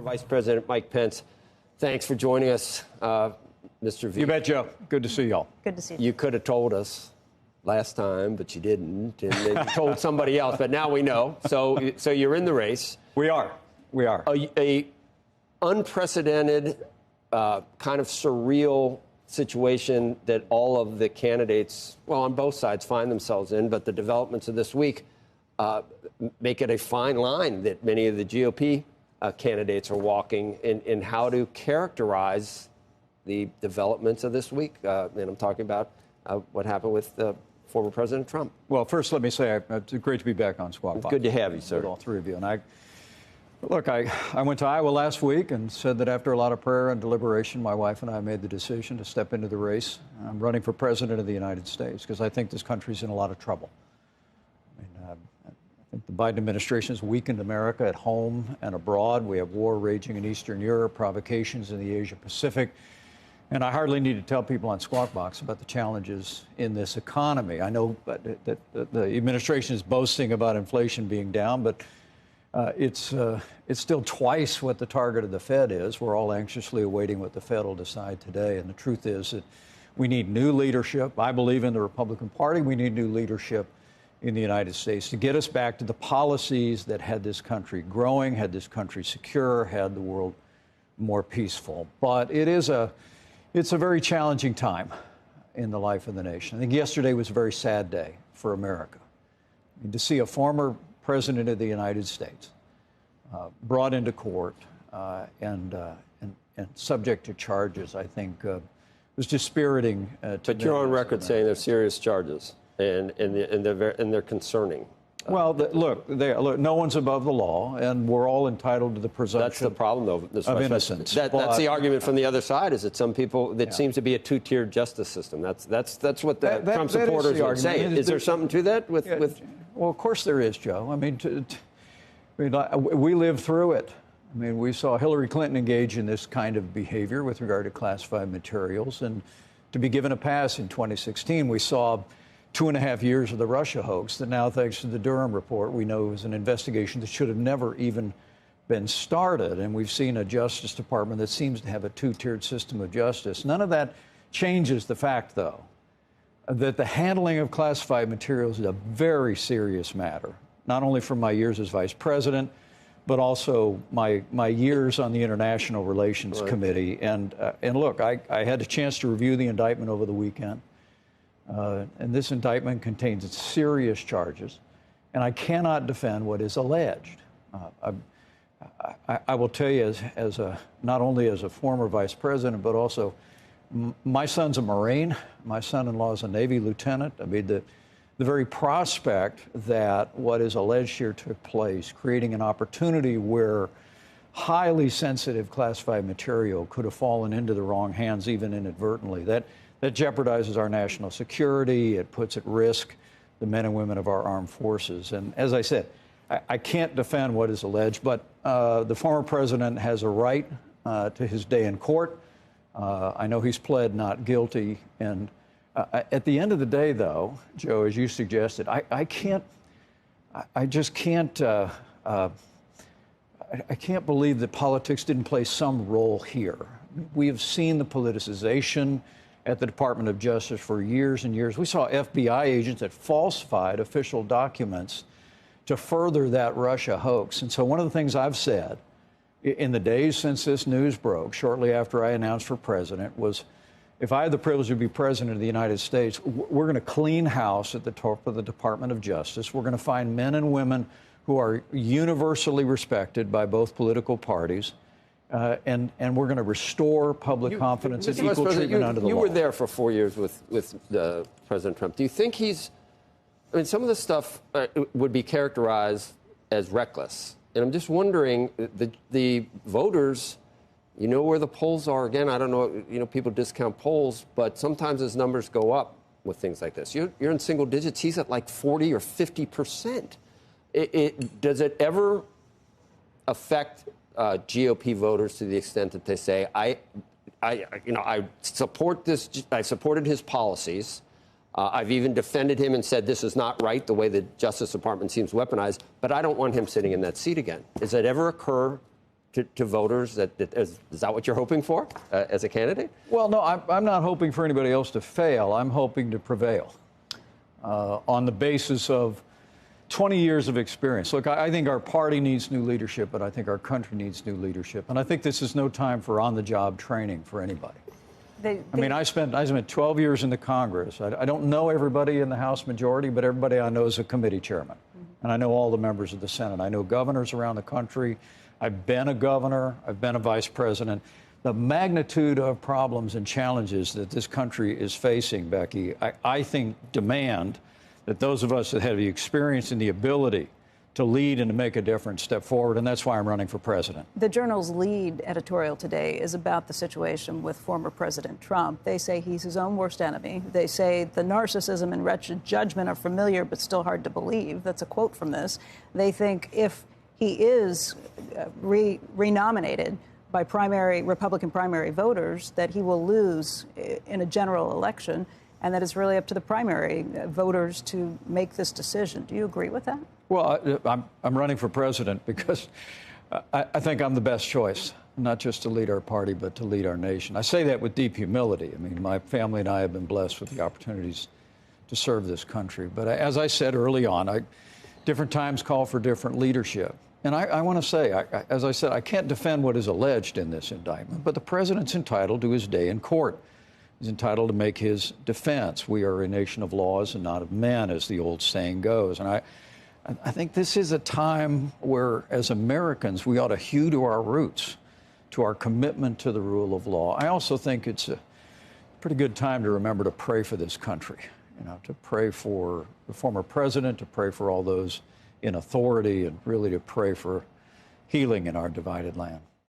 Vice President Mike Pence, thanks for joining us, Mr. V. You bet, Joe. Good to see y'all. Good to see you. You could have told us last time, but you didn't, and then you told somebody else. But now we know. So you're in the race. We are. We are. A unprecedented, kind of surreal situation that all of the candidates, well, on both sides, find themselves in. But the developments of this week make it a fine line that many of the GOP candidates are walking in how to characterize the developments of this week. And I'm talking about what happened with former President Trump. Well, first, let me say it's great to be back on Squawk Box. Good to have you, sir. With all three of you. And I went to Iowa last week and said that after a lot of prayer and deliberation, my wife and I made the decision to step into the race. I'm running for President of the United States because I think this country's in a lot of trouble. I think the Biden administration has weakened America at home and abroad. We have war raging in Eastern Europe, provocations in the Asia-Pacific. And I hardly need to tell people on Squawk Box about the challenges in this economy. I know that the administration is boasting about inflation being down, but it's still twice what the target of the Fed is. We're all anxiously awaiting what the Fed will decide today. And the truth is that we need new leadership. I believe in the Republican Party. We need new leadership in the United States to get us back to the policies that had this country growing, had this country secure, had the world more peaceful. But it's a very challenging time in the life of the nation. I think yesterday was a very sad day for America. I mean, to see a former president of the United States brought into court and subject to charges, I think, was dispiriting. But you're on record saying they're serious charges. And they're concerning. Well, look, no one's above the law, and we're all entitled to the presumption. That's the problem, though, of innocence. That's the argument from the other side. Is that some people that seems to be a two-tiered justice system. That's what the Trump supporters would say. Is there something to that? Well, of course there is, Joe. I mean, we lived through it. I mean, we saw Hillary Clinton engage in this kind of behavior with regard to classified materials, and to be given a pass in 2016, we saw 2.5 years of the Russia hoax that now, thanks to the Durham report, we know is an investigation that should have never even been started. And we've seen a Justice Department that seems to have a two-tiered system of justice. None of that changes the fact, though, that the handling of classified materials is a very serious matter, not only from my years as vice president, but also my years on the International Relations Committee. And look, I had a chance to review the indictment over the weekend. And this indictment contains serious charges, and I cannot defend what is alleged. I will tell you, not only as a former vice president, but also my son's a Marine. My son-in-law is a Navy lieutenant. I mean, the very prospect that what is alleged here took place, creating an opportunity where highly sensitive classified material could have fallen into the wrong hands, even inadvertently, that jeopardizes our national security. It puts at risk the men and women of our armed forces. And as I said, I can't defend what is alleged, but the former president has a right to his day in court. I know he's pled not guilty. And at the end of the day, though, Joe, as you suggested, I can't believe that politics didn't play some role here. We have seen the politicization at the Department of Justice for years and years. We saw FBI agents that falsified official documents to further that Russia hoax. And so one of the things I've said in the days since this news broke, shortly after I announced for president, was if I had the privilege to be president of the United States, we're going to clean house at the top of the Department of Justice. We're going to find men and women who are universally respected by both political parties. And we're going to restore public confidence and equal treatment under the law. You were there for 4 years with President Trump. Do you think some of the stuff would be characterized as reckless. And I'm just wondering, the voters, you know where the polls are. Again, I don't know, people discount polls, but sometimes as numbers go up with things like this. You're in single digits. He's at like 40 or 50%. Does it ever affect GOP voters to the extent that they say, I support this. I supported his policies. I've even defended him and said this is not right, the way the Justice Department seems weaponized, but I don't want him sitting in that seat again. Does that ever occur to voters? Is that what you're hoping for as a candidate? Well, no, I'm not hoping for anybody else to fail. I'm hoping to prevail on the basis of 20 years of experience. Look, I think our party needs new leadership, but I think our country needs new leadership. And I think this is no time for on-the-job training for anybody. I spent 12 years in the Congress. I don't know everybody in the House majority, but everybody I know is a committee chairman. And I know all the members of the Senate. I know governors around the country. I've been a governor. I've been a vice president. The magnitude of problems and challenges that this country is facing, Becky, I think demand that those of us that have the experience and the ability to lead and to make a difference step forward, and that's why I'm running for president. The Journal's lead editorial today is about the situation with former President Trump. They say he's his own worst enemy. They say the narcissism and wretched judgment are familiar but still hard to believe. That's a quote from this. They think if he is renominated by Republican primary voters, that he will lose in a general election, and that it's really up to the primary voters to make this decision. Do you agree with that? Well, I'm running for president because I think I'm the best choice, not just to lead our party, but to lead our nation. I say that with deep humility. I mean, my family and I have been blessed with the opportunities to serve this country. But as I said early on, different times call for different leadership. And I want to say, as I said, I can't defend what is alleged in this indictment, but the president's entitled to his day in court. He's entitled to make his defense. We are a nation of laws and not of men, as the old saying goes. And I think this is a time where, as Americans, we ought to hew to our roots, to our commitment to the rule of law. I also think it's a pretty good time to remember to pray for this country, to pray for the former president, to pray for all those in authority, and really to pray for healing in our divided land.